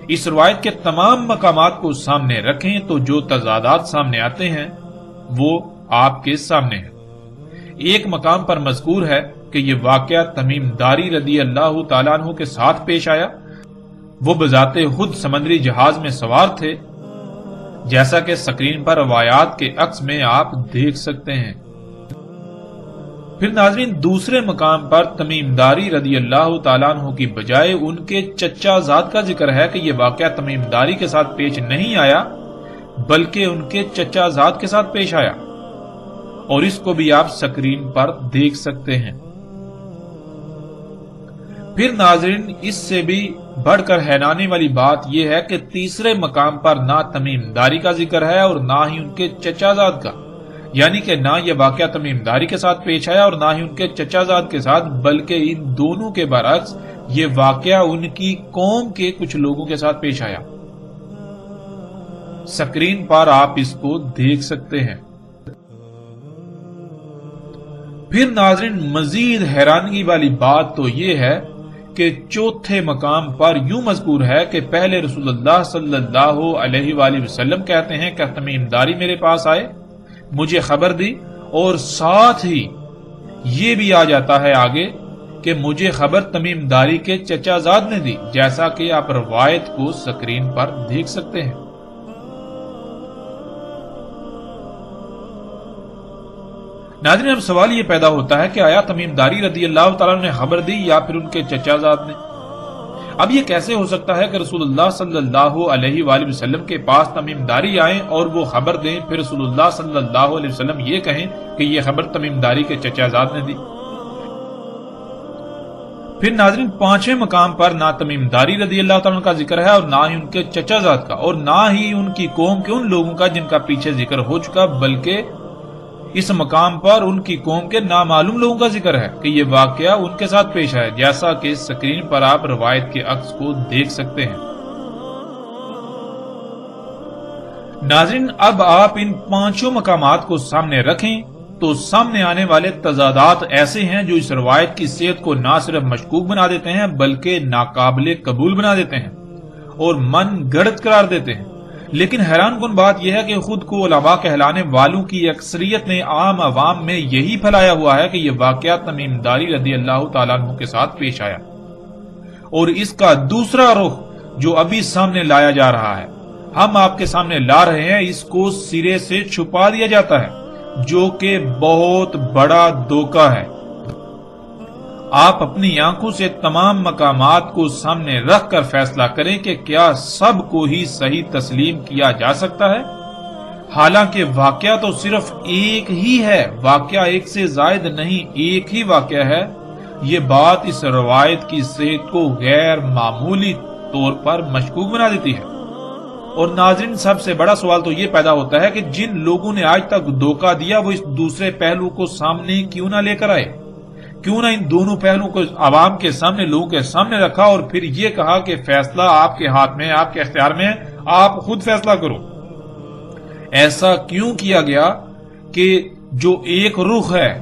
اس روایت کے تمام مقامات کو سامنے رکھیں تو جو تضادات سامنے آتے ہیں وہ آپ کے سامنے ہیں۔ ایک مقام پر مذکور ہے کہ یہ واقعہ تمیم داری رضی اللہ تعالیٰ عنہ کے ساتھ پیش آیا۔ وہ بذات خود سمندری جہاز میں سوار تھے، جیسا کہ سکرین پر روایات کے عکس میں آپ دیکھ سکتے ہیں۔ پھر ناظرین، دوسرے مقام پر تمیم داری رضی اللہ تعالیٰ عنہ کی بجائے ان کے چچا زاد کا ذکر ہے کہ یہ واقعہ تمیم داری کے ساتھ پیش نہیں آیا بلکہ ان کے چچا زاد کے ساتھ پیش آیا، اور اس کو بھی آپ سکرین پر دیکھ سکتے ہیں۔ پھر ناظرین، اس سے بھی بڑھ کر حیرانی والی بات یہ ہے کہ تیسرے مقام پر نہ تمیم داری کا ذکر ہے اور نہ ہی ان کے چچا زاد کا، یعنی کہ نہ یہ واقعہ تمیم داری کے ساتھ پیش آیا اور نہ ہی ان کے چچا زاد کے ساتھ، بلکہ ان دونوں کے برعکس یہ واقعہ ان کی قوم کے کچھ لوگوں کے ساتھ پیش آیا۔ سکرین پر آپ اس کو دیکھ سکتے ہیں۔ پھر ناظرین، مزید حیرانگی والی بات تو یہ ہے کہ چوتھے مقام پر یوں مذکور ہے کہ پہلے رسول اللہ صلی اللہ علیہ وآلہ وسلم کہتے ہیں کہ تمیم داری میرے پاس آئے، مجھے خبر دی، اور ساتھ ہی یہ بھی آ جاتا ہے آگے کہ مجھے خبر تمیم داری کے چچا زاد نے دی، جیسا کہ آپ روایت کو سکرین پر دیکھ سکتے ہیں۔ ناظرین، اب سوال یہ پیدا ہوتا ہے کہ آیا تمیم داری رضی اللہ تعالیٰ نے خبر دی یا پھر ان کے چچا زاد نے؟ اب یہ کیسے ہو سکتا ہے کہ رسول اللہ صلی اللہ علیہ وآلہ وسلم کے پاس تمیم داری آئیں اور وہ خبر دیں، پھر رسول اللہ صلی اللہ علیہ وسلم یہ کہیں کہ یہ خبر تمیم داری کے چچا زاد نے دی؟ پھر ناظرین، پانچویں مقام پر نہ تمیم داری رضی اللہ تعالیٰ کا ذکر ہے اور نہ ہی ان کے چچا زاد کا، اور نہ ہی ان کی قوم کے ان لوگوں کا جن کا پیچھے ذکر ہو چکا، بلکہ اس مقام پر ان کی قوم کے نامعلوم لوگوں کا ذکر ہے کہ یہ واقعہ ان کے ساتھ پیش ہے، جیسا کہ سکرین پر آپ روایت کے عکس کو دیکھ سکتے ہیں۔ ناظرین، اب آپ ان پانچوں مقامات کو سامنے رکھیں تو سامنے آنے والے تضادات ایسے ہیں جو اس روایت کی صحت کو نہ صرف مشکوک بنا دیتے ہیں بلکہ ناقابل قبول بنا دیتے ہیں اور من گڑت قرار دیتے ہیں۔ لیکن حیران کن بات یہ ہے کہ خود کو علماء کہلانے والوں کی اکثریت نے عام عوام میں یہی پھیلایا ہوا ہے کہ یہ واقعہ تمیم داری رضی اللہ تعالیٰ عنہ کے ساتھ پیش آیا، اور اس کا دوسرا رخ جو ابھی سامنے لایا جا رہا ہے، ہم آپ کے سامنے لا رہے ہیں، اس کو سرے سے چھپا دیا جاتا ہے، جو کہ بہت بڑا دھوکہ ہے۔ آپ اپنی آنکھوں سے تمام مقامات کو سامنے رکھ کر فیصلہ کریں کہ کیا سب کو ہی صحیح تسلیم کیا جا سکتا ہے، حالانکہ واقعہ تو صرف ایک ہی ہے، واقعہ ایک سے زائد نہیں، ایک ہی واقعہ ہے۔ یہ بات اس روایت کی صحت کو غیر معمولی طور پر مشکوک بنا دیتی ہے۔ اور ناظرین، سب سے بڑا سوال تو یہ پیدا ہوتا ہے کہ جن لوگوں نے آج تک دھوکہ دیا وہ اس دوسرے پہلو کو سامنے کیوں نہ لے کر آئے؟ کیوں نہ ان دونوں پہلوؤں کو عوام کے سامنے، لوگوں کے سامنے رکھا اور پھر یہ کہا کہ فیصلہ آپ کے ہاتھ میں، آپ کے اختیار میں، آپ خود فیصلہ کرو؟ ایسا کیوں کیا گیا کہ جو ایک رخ ہے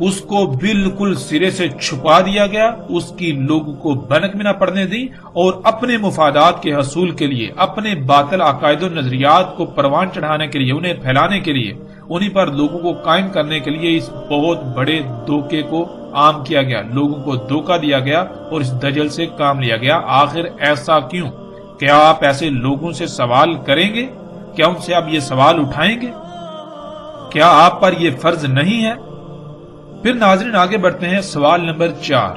اس کو بالکل سرے سے چھپا دیا گیا، اس کی لوگوں کو بھنک میں نہ پڑنے دی، اور اپنے مفادات کے حصول کے لیے، اپنے باطل عقائد و نظریات کو پروان چڑھانے کے لیے، انہیں پھیلانے کے لیے، انہی پر لوگوں کو قائم کرنے کے لیے اس بہت بڑے دھوکے کو عام کیا گیا، لوگوں کو دھوکہ دیا گیا اور اس دجل سے کام لیا گیا۔ آخر ایسا کیوں؟ کیا آپ ایسے لوگوں سے سوال کریں گے؟ کیا ان سے آپ یہ سوال اٹھائیں گے؟ کیا آپ پر یہ فرض نہیں ہے؟ پھر ناظرین آگے بڑھتے ہیں، سوال نمبر 4۔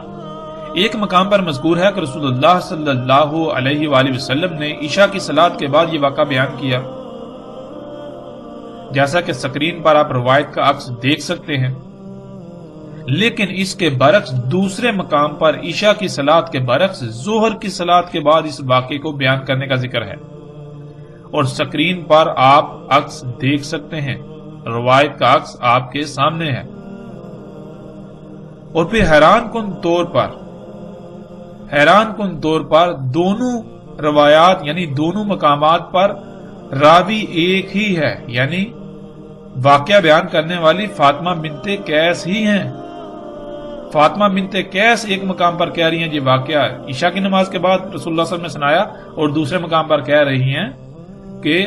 ایک مقام پر مذکور ہے کہ رسول اللہ صلی اللہ علیہ وآلہ وسلم نے عشاء کی صلاۃ کے بعد یہ واقعہ بیان کیا، جیسا کہ سکرین پر آپ روایت کا عکس دیکھ سکتے ہیں۔ لیکن اس کے برعکس دوسرے مقام پر عشاء کی صلاۃ کے برعکس ظہر کی صلاۃ کے بعد اس واقعے کو بیان کرنے کا ذکر ہے، اور سکرین پر آپ عکس دیکھ سکتے ہیں، روایت کا عکس آپ کے سامنے ہے۔ اور پھر حیران کن طور پر دونوں روایات یعنی دونوں مقامات پر راوی ایک ہی ہے، یعنی واقعہ بیان کرنے والی فاطمہ بنت قیس ہی ہیں۔ فاطمہ بنت قیس ایک مقام پر کہہ رہی ہیں یہ واقعہ عشاء کی نماز کے بعد رسول اللہ صلی اللہ علیہ وسلم نے سنایا، اور دوسرے مقام پر کہہ رہی ہیں کہ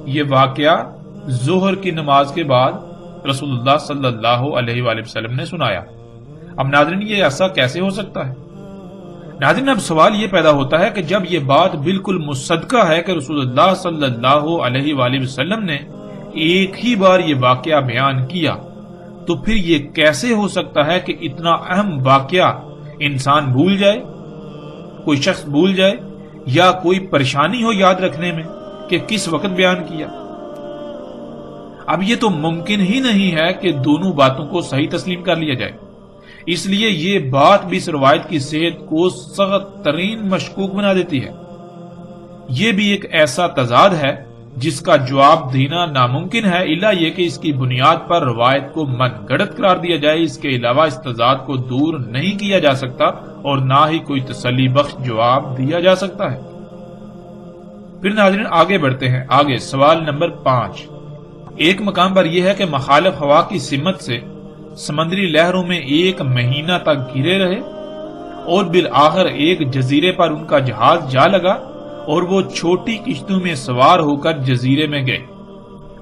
یہ واقعہ ظہر کی نماز کے بعد رسول اللہ صلی اللہ علیہ وآلہ وسلم نے سنایا۔ اب ناظرین، یہ ایسا کیسے ہو سکتا ہے؟ ناظرین، اب سوال یہ پیدا ہوتا ہے کہ جب یہ بات بالکل مصدقہ ہے کہ رسول اللہ صلی اللہ علیہ وآلہ وسلم نے ایک ہی بار یہ واقعہ بیان کیا، تو پھر یہ کیسے ہو سکتا ہے کہ اتنا اہم واقعہ انسان بھول جائے، کوئی شخص بھول جائے، یا کوئی پریشانی ہو یاد رکھنے میں کہ کس وقت بیان کیا؟ اب یہ تو ممکن ہی نہیں ہے کہ دونوں باتوں کو صحیح تسلیم کر لیا جائے، اس لیے یہ بات بھی اس روایت کی صحت کو سخت ترین مشکوک بنا دیتی ہے۔ یہ بھی ایک ایسا تضاد ہے جس کا جواب دینا ناممکن ہے، الا یہ کہ اس کی بنیاد پر روایت کو من گڑت قرار دیا جائے۔ اس کے علاوہ اس تضاد کو دور نہیں کیا جا سکتا اور نہ ہی کوئی تسلی بخش جواب دیا جا سکتا ہے۔ پھر ناظرین آگے بڑھتے ہیں، آگے سوال نمبر 5۔ ایک مقام پر یہ ہے کہ مخالف ہوا کی سمت سے سمندری لہروں میں 1 مہینہ تک گھرے رہے، اور بالآخر ایک جزیرے پر ان کا جہاز جا لگا اور وہ چھوٹی کشتیوں میں سوار ہو کر جزیرے میں گئے،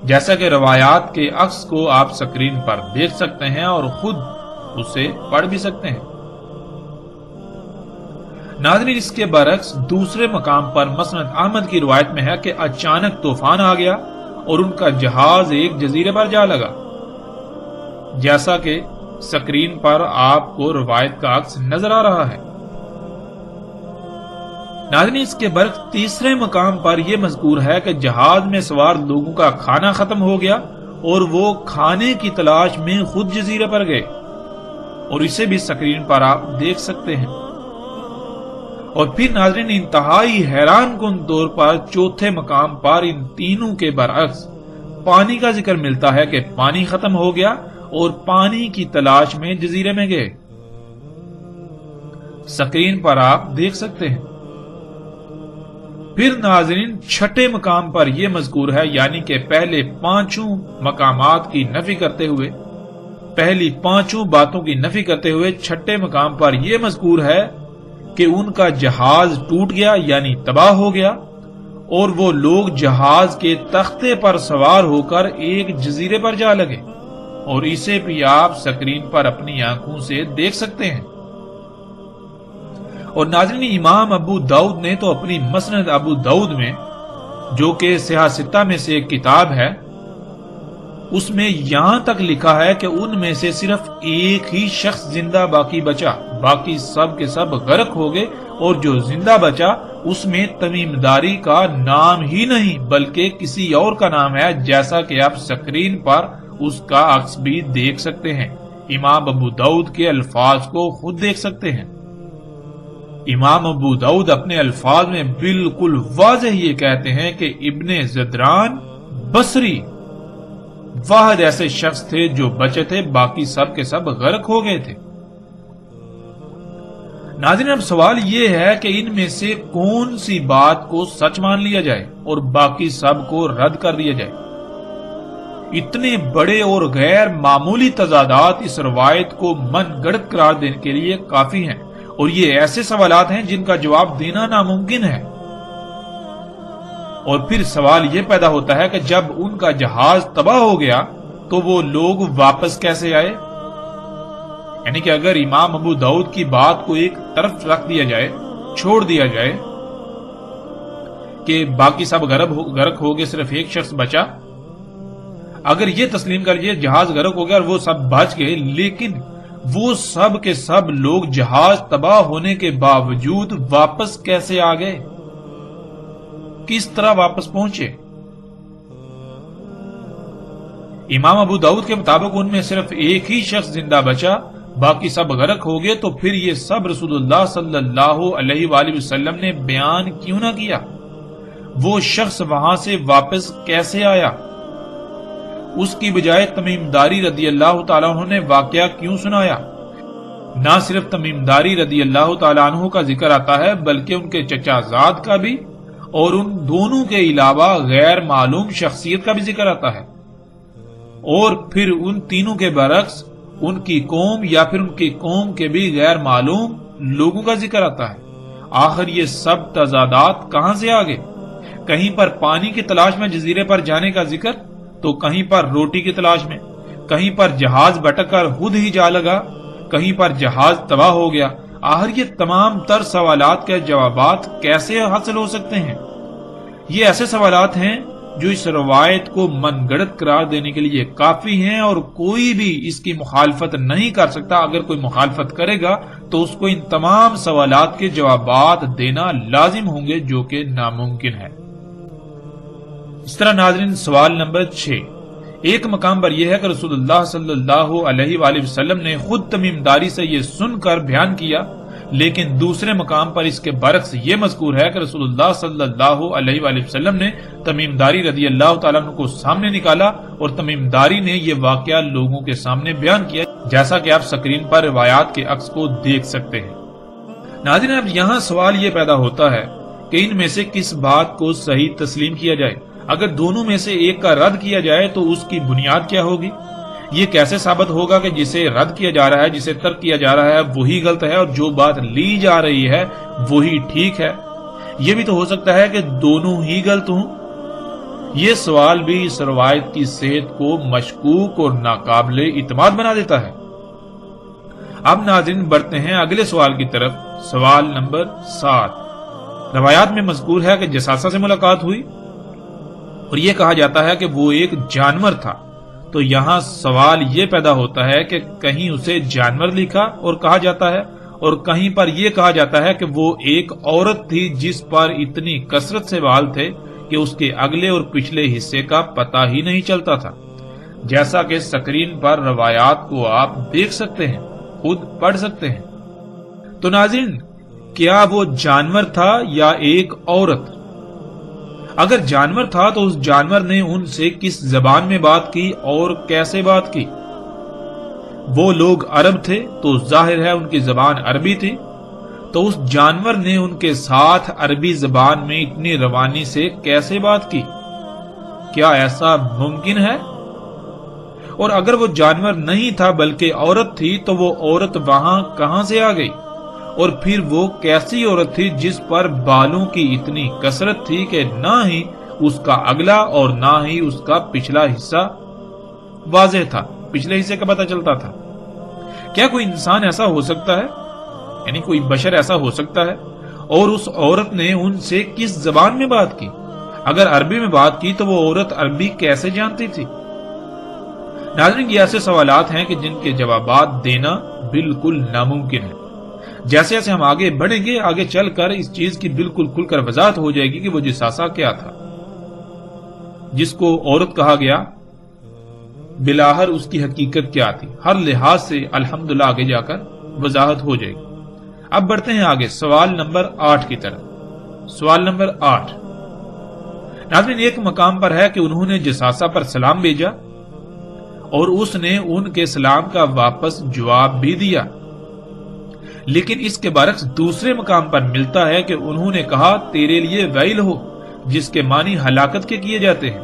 جیسا کہ روایات کے عکس کو آپ سکرین پر دیکھ سکتے ہیں اور خود اسے پڑھ بھی سکتے ہیں۔ ناظرین، اس کے برعکس دوسرے مقام پر مسند احمد کی روایت میں ہے کہ اچانک طوفان آ گیا اور ان کا جہاز ایک جزیرے پر جا لگا۔ جیسا کہ سکرین پر آپ کو روایت کا عکس نظر آ رہا ہے۔ ناظرین، اس کے برعکس تیسرے مقام پر یہ مذکور ہے کہ جہاز میں سوار لوگوں کا کھانا ختم ہو گیا اور وہ کھانے کی تلاش میں خود جزیرے پر گئے، اور اسے بھی سکرین پر آپ دیکھ سکتے ہیں۔ اور پھر ناظرین، انتہائی حیران کن طور پر چوتھے مقام پر ان تینوں کے برعکس پانی کا ذکر ملتا ہے کہ پانی ختم ہو گیا اور پانی کی تلاش میں جزیرے میں گئے۔ سکرین پر آپ دیکھ سکتے ہیں۔ پھر ناظرین، چھٹے مقام پر یہ مذکور ہے، یعنی کہ پہلے پانچوں مقامات کی نفی کرتے ہوئے، پہلی پانچوں باتوں کی نفی کرتے ہوئے چھٹے مقام پر یہ مذکور ہے کہ ان کا جہاز ٹوٹ گیا، یعنی تباہ ہو گیا، اور وہ لوگ جہاز کے تختے پر سوار ہو کر ایک جزیرے پر جا لگے، اور اسے بھی آپ سکرین پر اپنی آنکھوں سے دیکھ سکتے ہیں۔ اور ناظرین، امام ابو داؤد نے تو اپنی مسند ابو داؤد میں، جو کہ سیاہ ستہ میں سے ایک کتاب ہے، اس میں یہاں تک لکھا ہے کہ ان میں سے صرف ایک ہی شخص زندہ باقی بچا، باقی سب کے سب غرق ہو گئے، اور جو زندہ بچا اس میں تمیم داری کا نام ہی نہیں بلکہ کسی اور کا نام ہے، جیسا کہ آپ سکرین پر اس کا عکس بھی دیکھ سکتے ہیں۔ امام ابو داؤد کے الفاظ کو خود دیکھ سکتے ہیں۔ امام ابو داؤد اپنے الفاظ میں بالکل واضح یہ کہتے ہیں کہ ابن زدران بصری واحد ایسے شخص تھے جو بچے تھے، باقی سب کے سب غرق ہو گئے تھے۔ ناظرین، اب سوال یہ ہے کہ ان میں سے کون سی بات کو سچ مان لیا جائے اور باقی سب کو رد کر دیا جائے؟ اتنے بڑے اور غیر معمولی تضادات اس روایت کو من گڑت قرار دینے کے لیے کافی ہیں، اور یہ ایسے سوالات ہیں جن کا جواب دینا ناممکن ہے۔ اور پھر سوال یہ پیدا ہوتا ہے کہ جب ان کا جہاز تباہ ہو گیا تو وہ لوگ واپس کیسے آئے؟ یعنی کہ اگر امام ابو داؤد کی بات کو ایک طرف رکھ دیا جائے، چھوڑ دیا جائے کہ باقی سب غرق ہو گئے، صرف ایک شخص بچا، اگر یہ تسلیم کر لیے جہاز غرق ہو گیا اور وہ سب بچ گئے، لیکن وہ سب کے سب لوگ جہاز تباہ ہونے کے باوجود واپس کیسے آ گئے؟ کس طرح واپس پہنچے؟ امام ابو داؤد کے مطابق ان میں صرف ایک ہی شخص زندہ بچا، باقی سب غرق ہو گئے، تو پھر یہ سب رسول اللہ صلی اللہ علیہ وآلہ وسلم نے بیان کیوں نہ کیا؟ وہ شخص وہاں سے واپس کیسے آیا؟ اس کی بجائے تمیم داری رضی اللہ تعالیٰ عنہ نے واقعہ کیوں سنایا؟ نہ صرف تمیم داری رضی اللہ تعالیٰ عنہ کا ذکر آتا ہے بلکہ ان کے چچا زاد کا بھی، اور ان دونوں کے علاوہ غیر معلوم شخصیت کا بھی ذکر آتا ہے، اور پھر ان تینوں کے برعکس ان کی قوم یا پھر ان کی قوم کے بھی غیر معلوم لوگوں کا ذکر آتا ہے۔ آخر یہ سب تضادات کہاں سے آگے؟ کہیں پر پانی کی تلاش میں جزیرے پر جانے کا ذکر، تو کہیں پر روٹی کی تلاش میں، کہیں پر جہاز بھٹک کر خود ہی جا لگا، کہیں پر جہاز تباہ ہو گیا۔ آخر یہ تمام تر سوالات کے جوابات کیسے حاصل ہو سکتے ہیں؟ یہ ایسے سوالات ہیں جو اس روایت کو من گڑت قرار دینے کے لیے کافی ہیں، اور کوئی بھی اس کی مخالفت نہیں کر سکتا۔ اگر کوئی مخالفت کرے گا تو اس کو ان تمام سوالات کے جوابات دینا لازم ہوں گے، جو کہ ناممکن ہے۔ اس طرح ناظرین، سوال نمبر 6، ایک مقام پر یہ ہے کہ رسول اللہ صلی اللہ علیہ وآلہ وسلم نے خود تمیم داری سے یہ سن کر بیان کیا، لیکن دوسرے مقام پر اس کے برعکس یہ مذکور ہے کہ رسول اللہ صلی اللہ علیہ وآلہ وسلم نے تمیم داری رضی اللہ تعالیٰ عنہ کو سامنے نکالا، اور تمیم داری نے یہ واقعہ لوگوں کے سامنے بیان کیا، جیسا کہ آپ سکرین پر روایات کے عکس کو دیکھ سکتے ہیں۔ ناظرین، اب یہاں سوال یہ پیدا ہوتا ہے کہ ان میں سے کس بات کو صحیح تسلیم کیا جائے؟ اگر دونوں میں سے ایک کا رد کیا جائے تو اس کی بنیاد کیا ہوگی؟ یہ کیسے ثابت ہوگا کہ جسے رد کیا جا رہا ہے، جسے ترک کیا جا رہا ہے، وہی غلط ہے، اور جو بات لی جا رہی ہے وہی ٹھیک ہے؟ یہ بھی تو ہو سکتا ہے کہ دونوں ہی غلط ہوں۔ یہ سوال بھی اس روایت کی صحت کو مشکوک اور ناقابل اعتماد بنا دیتا ہے۔ اب ناظرین بڑھتے ہیں اگلے سوال کی طرف۔ سوال نمبر 7، روایات میں مذکور ہے کہ جساسہ سے ملاقات ہوئی، اور یہ کہا جاتا ہے کہ وہ ایک جانور تھا، تو یہاں سوال یہ پیدا ہوتا ہے کہ کہیں اسے جانور لکھا اور کہا جاتا ہے، اور کہیں پر یہ کہا جاتا ہے کہ وہ ایک عورت تھی جس پر اتنی کثرت سے بال تھے کہ اس کے اگلے اور پچھلے حصے کا پتہ ہی نہیں چلتا تھا، جیسا کہ سکرین پر روایات کو آپ دیکھ سکتے ہیں، خود پڑھ سکتے ہیں۔ تو ناظرین، کیا وہ جانور تھا یا ایک عورت؟ اگر جانور تھا تو اس جانور نے ان سے کس زبان میں بات کی اور کیسے بات کی؟ وہ لوگ عرب تھے تو ظاہر ہے ان کی زبان عربی تھی، تو اس جانور نے ان کے ساتھ عربی زبان میں اتنی روانی سے کیسے بات کی؟ کیا ایسا ممکن ہے؟ اور اگر وہ جانور نہیں تھا بلکہ عورت تھی تو وہ عورت وہاں کہاں سے آ گئی؟ اور پھر وہ کیسی عورت تھی جس پر بالوں کی اتنی کثرت تھی کہ نہ ہی اس کا اگلا اور نہ ہی اس کا پچھلا حصہ واضح تھا، پچھلے حصے کا پتہ چلتا تھا؟ کیا کوئی انسان ایسا ہو سکتا ہے، یعنی کوئی بشر ایسا ہو سکتا ہے؟ اور اس عورت نے ان سے کس زبان میں بات کی؟ اگر عربی میں بات کی تو وہ عورت عربی کیسے جانتی تھی؟ ناظرین، یہ ایسے سوالات ہیں کہ جن کے جوابات دینا بالکل ناممکن ہے۔ جیسے جیسے ہم آگے بڑھیں گے، آگے چل کر اس چیز کی بالکل کھل کر وضاحت ہو جائے گی کہ وہ جساسہ کیا تھا، جس کو عورت کہا گیا، بلاہر اس کی حقیقت کیا تھی۔ ہر لحاظ سے الحمدللہ آگے جا کر وضاحت ہو جائے گی۔ اب بڑھتے ہیں آگے سوال نمبر 8 کی طرف۔ سوال نمبر 8، ناظرین، ایک مقام پر ہے کہ انہوں نے جساسہ پر سلام بھیجا اور اس نے ان کے سلام کا واپس جواب بھی دیا، لیکن اس کے برعکس دوسرے مقام پر ملتا ہے کہ انہوں نے کہا تیرے لیے ویل ہو، جس کے معنی ہلاکت کے کیے جاتے ہیں،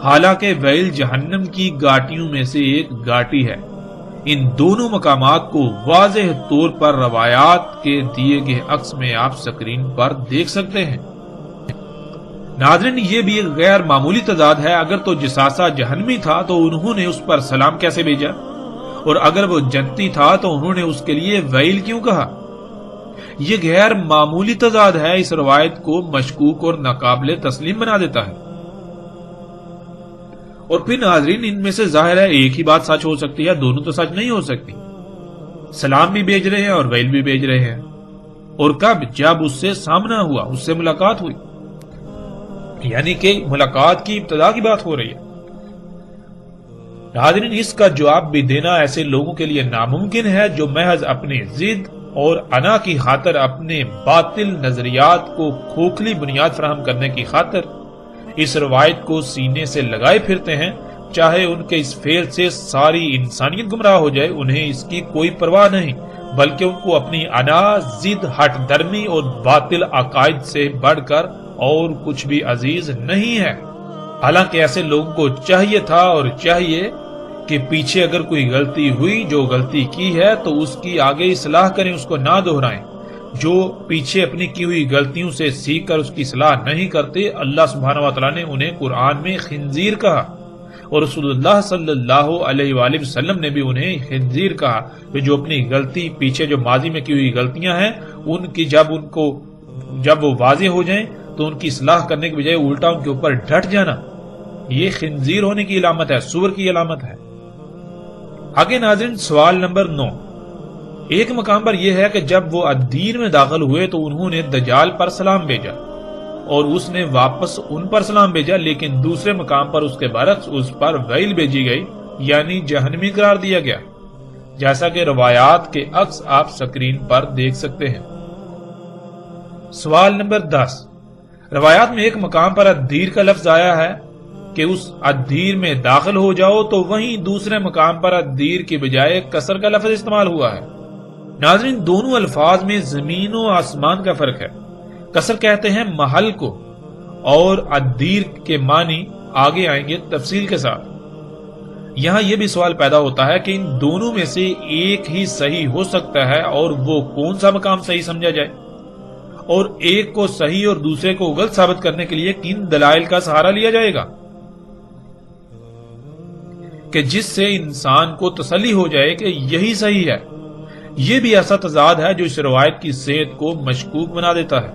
حالانکہ ویل جہنم کی گاٹیوں میں سے ایک گاٹی ہے۔ ان دونوں مقامات کو واضح طور پر روایات کے دیے گئے عکس میں آپ سکرین پر دیکھ سکتے ہیں۔ ناظرین، یہ بھی ایک غیر معمولی تضاد ہے۔ اگر تو جساسہ جہنمی تھا تو انہوں نے اس پر سلام کیسے بھیجا؟ اور اگر وہ جنتی تھا تو انہوں نے اس کے لیے ویل کیوں کہا؟ یہ غیر معمولی تضاد ہے، اس روایت کو مشکوک اور ناقابل تسلیم بنا دیتا ہے۔ اور پھر ناظرین، ان میں سے ظاہر ہے ایک ہی بات سچ ہو سکتی ہے، دونوں تو سچ نہیں ہو سکتی۔ سلام بھی بھیج رہے ہیں اور ویل بھی بھیج رہے ہیں، اور کب؟ جب اس سے سامنا ہوا، اس سے ملاقات ہوئی، یعنی کہ ملاقات کی ابتدا کی بات ہو رہی ہے۔ ناظرین، اس کا جواب بھی دینا ایسے لوگوں کے لیے ناممکن ہے جو محض اپنی ضد اور انا کی خاطر، اپنے باطل نظریات کو کھوکھلی بنیاد فراہم کرنے کی خاطر اس روایت کو سینے سے لگائے پھرتے ہیں۔ چاہے ان کے اس فعل سے ساری انسانیت گمراہ ہو جائے، انہیں اس کی کوئی پرواہ نہیں، بلکہ ان کو اپنی انا، ضد، ہٹ درمی اور باطل عقائد سے بڑھ کر اور کچھ بھی عزیز نہیں ہے۔ حالانکہ ایسے لوگوں کو چاہیے تھا اور چاہیے کہ پیچھے اگر کوئی غلطی ہوئی، جو غلطی کی ہے تو اس کی آگے اصلاح کریں، اس کو نہ دہرائیں۔ جو پیچھے اپنی کی ہوئی غلطیوں سے سیکھ کر اس کی اصلاح نہیں کرتے، اللہ سبحانہ و تعالیٰ نے انہیں قرآن میں خنزیر کہا، اور رسول اللہ صلی اللہ علیہ وآلہ وسلم نے بھی انہیں خنزیر کہا، کہ جو اپنی غلطی، پیچھے جو ماضی میں کی ہوئی غلطیاں ہیں، ان کی جب وہ واضح ہو جائیں تو ان کی اصلاح کرنے کے بجائے الٹا ان کے اوپر ڈٹ جانا، یہ خنزیر ہونے کی علامت ہے، سور کی علامت ہے۔ آگے ناظرین، سوال نمبر 9، ایک مقام پر یہ ہے کہ جب وہ الدین میں داخل ہوئے تو انہوں نے دجال پر سلام بھیجا اور اس نے واپس ان پر سلام بھیجا، لیکن دوسرے مقام پر اس کے برعکس اس پر ویل بھیجی گئی، یعنی جہنمی قرار دیا گیا، جیسا کہ روایات کے عکس آپ سکرین پر دیکھ سکتے ہیں۔ سوال نمبر 10، روایات میں ایک مقام پر الدیر کا لفظ آیا ہے کہ اس الدیر میں داخل ہو جاؤ، تو وہیں دوسرے مقام پر الدیر کی بجائے کسر کا لفظ استعمال ہوا ہے۔ ناظرین، دونوں الفاظ میں زمین و آسمان کا فرق ہے۔ کسر کہتے ہیں محل کو، اور الدیر کے معنی آگے آئیں گے تفصیل کے ساتھ۔ یہاں یہ بھی سوال پیدا ہوتا ہے کہ ان دونوں میں سے ایک ہی صحیح ہو سکتا ہے، اور وہ کون سا مقام صحیح سمجھا جائے، اور ایک کو صحیح اور دوسرے کو غلط ثابت کرنے کے لیے کن دلائل کا سہارا لیا جائے گا کہ جس سے انسان کو تسلی ہو جائے کہ یہی صحیح ہے۔ یہ بھی ایسا تضاد ہے جو اس روایت کی صحت کو مشکوک بنا دیتا ہے۔